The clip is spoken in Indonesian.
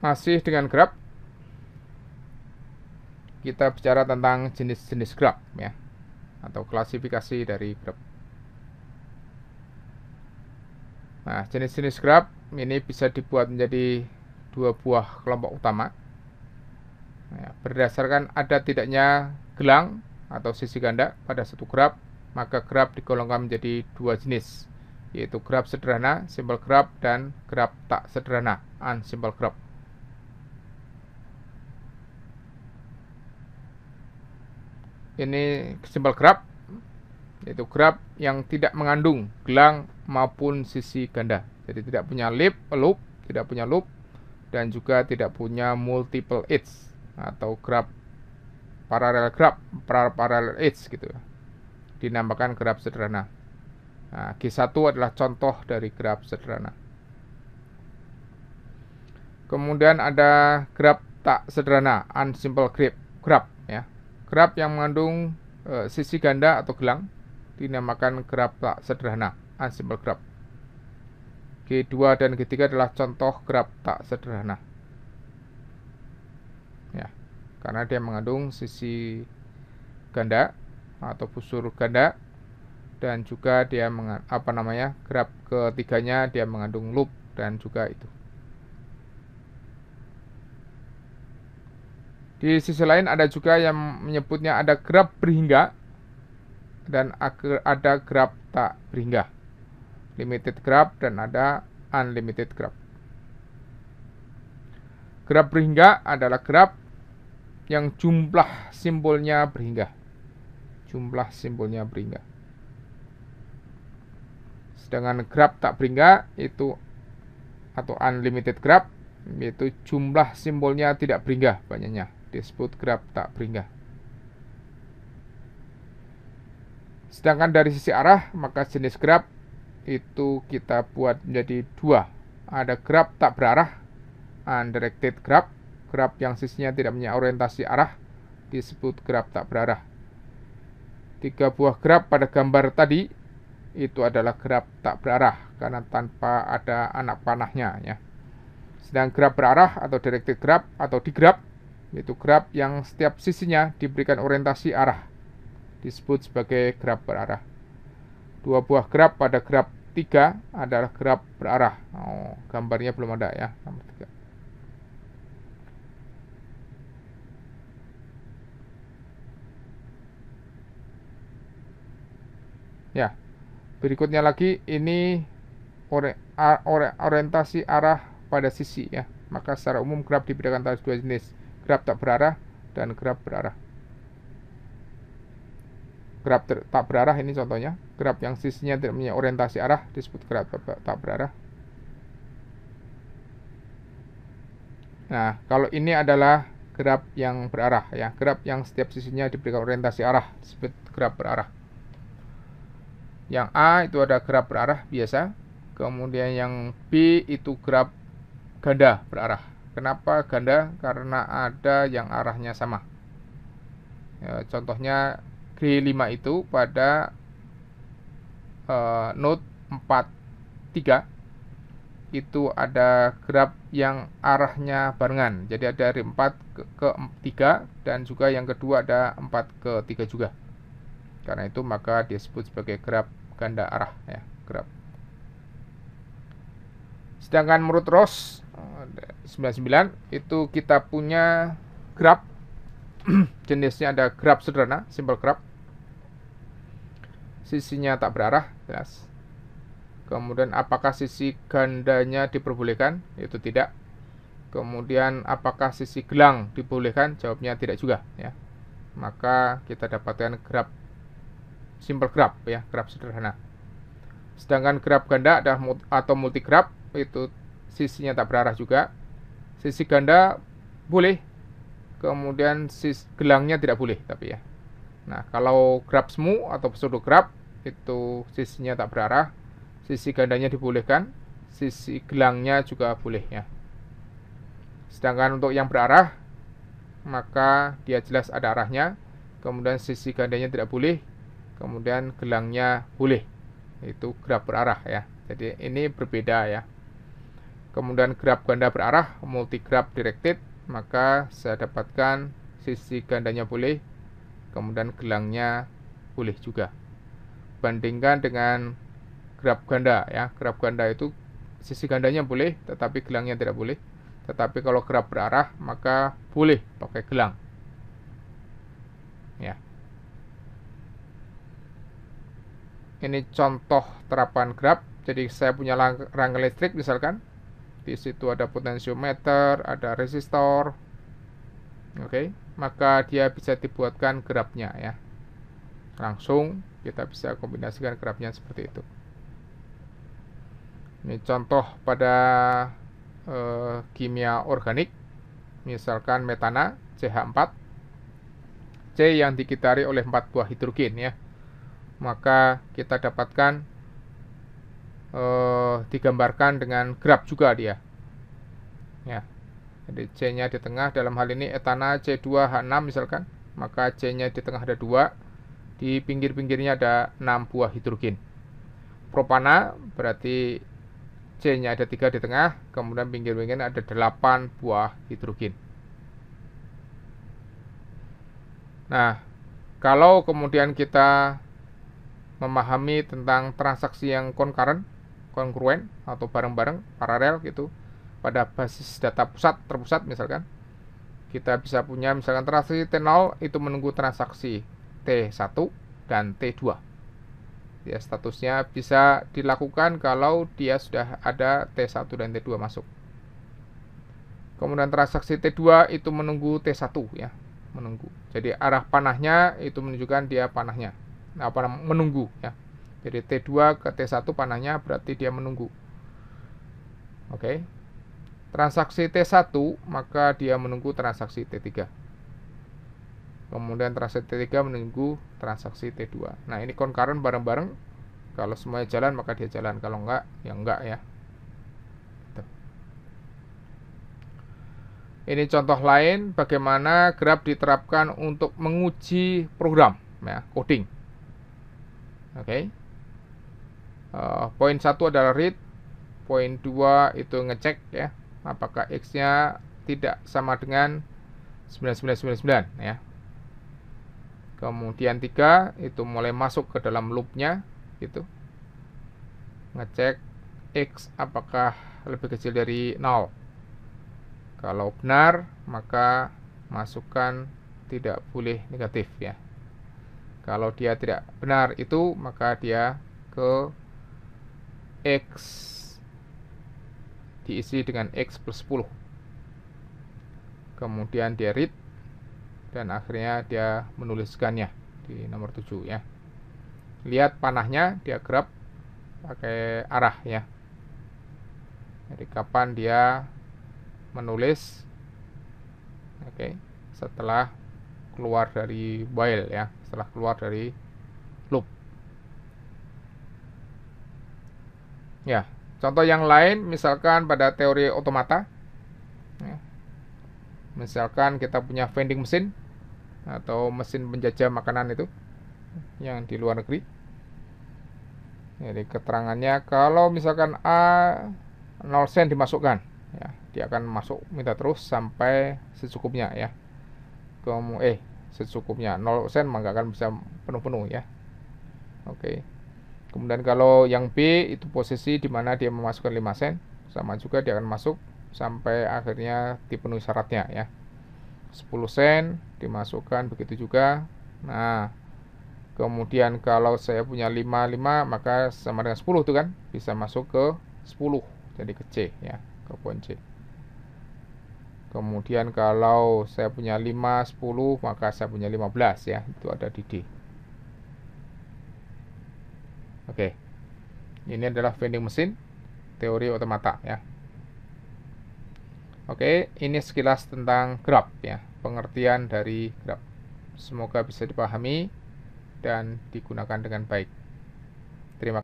Masih dengan grab, kita bicara tentang jenis-jenis grab ya, atau klasifikasi dari grab. Nah, jenis-jenis grab ini bisa dibuat menjadi dua buah kelompok utama ya, berdasarkan ada tidaknya gelang atau sisi ganda pada satu grab, maka grab digolongkan menjadi dua jenis, yaitu grab sederhana simple grab dan grab tak sederhana unsimple grab. Ini simple grab, yaitu grab yang tidak mengandung gelang maupun sisi ganda, jadi tidak punya loop, tidak punya loop, dan juga tidak punya multiple edge atau grab parallel edge gitu ya, dinamakan grab sederhana. Nah, G1 adalah contoh dari grab sederhana. Kemudian ada grab tak sederhana unsimple grab ya, grab yang mengandung sisi ganda atau gelang dinamakan grab tak sederhana unsimple grab. G2 dan G3 adalah contoh grab tak sederhana ya, karena dia mengandung sisi ganda atau busur ganda, dan juga dia grab ketiganya dia mengandung loop dan juga itu. Di sisi lain ada juga yang menyebutnya ada grab berhingga dan ada grab tak berhingga, limited grab dan ada unlimited grab. Grab berhingga adalah grab yang jumlah simbolnya berhingga. Sedangkan grab tak berhingga itu atau unlimited grab, yaitu jumlah simbolnya tidak berhingga banyaknya, disebut grab tak berhingga. Sedangkan dari sisi arah, maka jenis grab itu kita buat menjadi dua. Ada grab tak berarah, undirected grab, grab yang sisinya tidak punya orientasi arah, disebut grab tak berarah. 3 buah grab pada gambar tadi itu adalah grab tak berarah karena tanpa ada anak panahnya ya. Sedang grab berarah atau directed grab atau digrab, yaitu grab yang setiap sisinya diberikan orientasi arah, disebut sebagai grab berarah. 2 buah grab pada grab 3 adalah grab berarah. Gambarnya belum ada ya, nomor 3. Ya, berikutnya lagi ini orientasi arah pada sisi ya. Maka secara umum grab dibedakan atas dua jenis, grab tak berarah dan grab berarah. Grab tak berarah ini contohnya, grab yang sisinya tidak punya orientasi arah disebut grab tak berarah. Nah, kalau ini adalah grab yang berarah ya, grab yang setiap sisinya diberikan orientasi arah disebut grab berarah. Yang A itu ada grab berarah biasa, kemudian yang B itu grab ganda berarah. Kenapa ganda? Karena ada yang arahnya sama ya, contohnya G5 itu pada node 4, 3 itu ada grab yang arahnya barengan, jadi ada dari 4 ke 3 dan juga yang kedua ada 4 ke 3 juga. Karena itu maka disebut sebagai grab ganda arah ya, grab. Sedangkan menurut Ross 99 itu kita punya grab jenisnya ada grab sederhana simple grab, sisinya tak berarah jelas. Kemudian apakah sisi gandanya diperbolehkan? Itu tidak. Kemudian apakah sisi gelang diperbolehkan? Jawabnya tidak juga ya. Maka kita dapatkan grab simple grab ya, grab sederhana. Sedangkan grab ganda atau multi grab itu sisinya tak berarah juga. Sisi ganda boleh, kemudian sisi gelangnya tidak boleh tapi ya. Nah, kalau grab semu atau pseudo grab itu sisinya tak berarah, sisi gandanya dibolehkan, sisi gelangnya juga boleh ya. Sedangkan untuk yang berarah, maka dia jelas ada arahnya, kemudian sisi gandanya tidak boleh, kemudian gelangnya boleh. Itu grab berarah ya. Jadi ini berbeda ya. kemudian grab ganda berarah, multi grab directed, maka saya dapatkan sisi gandanya boleh, kemudian gelangnya boleh juga. Bandingkan dengan grab ganda ya. Grab ganda itu sisi gandanya boleh, tetapi gelangnya tidak boleh. Tetapi kalau grab berarah, maka boleh pakai gelang. Ya. Ini contoh terapan grab. Jadi saya punya rangka listrik misalkan. Di situ ada potensiometer, ada resistor. Oke, maka dia bisa dibuatkan grabnya ya. Langsung kita bisa kombinasikan grabnya seperti itu. Ini contoh pada kimia organik. Misalkan metana CH4, C yang dikitari oleh 4 buah hidrogen ya. Maka kita dapatkan digambarkan dengan grab juga dia. Ya. Jadi C-nya di tengah, dalam hal ini etana C2H6 misalkan, maka C-nya di tengah ada 2, di pinggir-pinggirnya ada 6 buah hidrogen. Propana berarti C-nya ada 3 di tengah, kemudian pinggir-pinggirnya ada 8 buah hidrogen. Nah, kalau kemudian kita memahami tentang transaksi yang konkurent atau bareng-bareng, paralel gitu, pada basis data terpusat misalkan, kita bisa punya misalkan transaksi T0 itu menunggu transaksi T1 dan T2. Ya, statusnya bisa dilakukan kalau dia sudah ada T1 dan T2 masuk. Kemudian transaksi T2 itu menunggu T1 ya, menunggu. Jadi arah panahnya itu menunjukkan dia panahnya. Nah, menunggu ya. Jadi T2 ke T1 panahnya berarti dia menunggu. Oke. Transaksi T1 maka dia menunggu transaksi T3. Kemudian transaksi T3 menunggu transaksi T2. Nah, ini concurrent bareng-bareng. Kalau semuanya jalan maka dia jalan, kalau enggak ya enggak ya. Tuh. Ini contoh lain bagaimana grab diterapkan untuk menguji program ya, coding. Oke. Poin 1 adalah read, poin 2 itu ngecek ya, apakah X-nya tidak sama dengan 9999 ya. Kemudian 3 itu mulai masuk ke dalam loopnya gitu. Ngecek X apakah lebih kecil dari 0. Kalau benar maka masukkan tidak boleh negatif ya. Kalau dia tidak benar itu maka dia ke X diisi dengan X plus 10. Kemudian dia read dan akhirnya dia menuliskannya di nomor 7 ya. Lihat panahnya dia grab pakai arah ya. Jadi kapan dia menulis. Oke, setelah keluar dari while ya, setelah keluar dari loop. Ya, contoh yang lain misalkan pada teori otomata ya. Misalkan kita punya vending machine atau mesin penjajah makanan itu yang di luar negeri. Jadi keterangannya kalau misalkan A 0 sen dimasukkan ya, dia akan masuk minta terus sampai secukupnya ya. Secukupnya 0 sen maka akan bisa penuh-penuh ya. Oke. Kemudian kalau yang B itu posisi di mana dia memasukkan 5 sen, sama juga dia akan masuk sampai akhirnya dipenuhi syaratnya ya. 10 sen dimasukkan begitu juga. Nah, kemudian kalau saya punya 5 maka sama dengan 10 itu kan bisa masuk ke 10, jadi ke C ya, ke poin C. Kemudian kalau saya punya 5, 10 maka saya punya 15 ya, itu ada di D. Oke. Ini adalah vending machine teori otomata ya. Oke, ini sekilas tentang grab ya, pengertian dari grab. Semoga bisa dipahami dan digunakan dengan baik.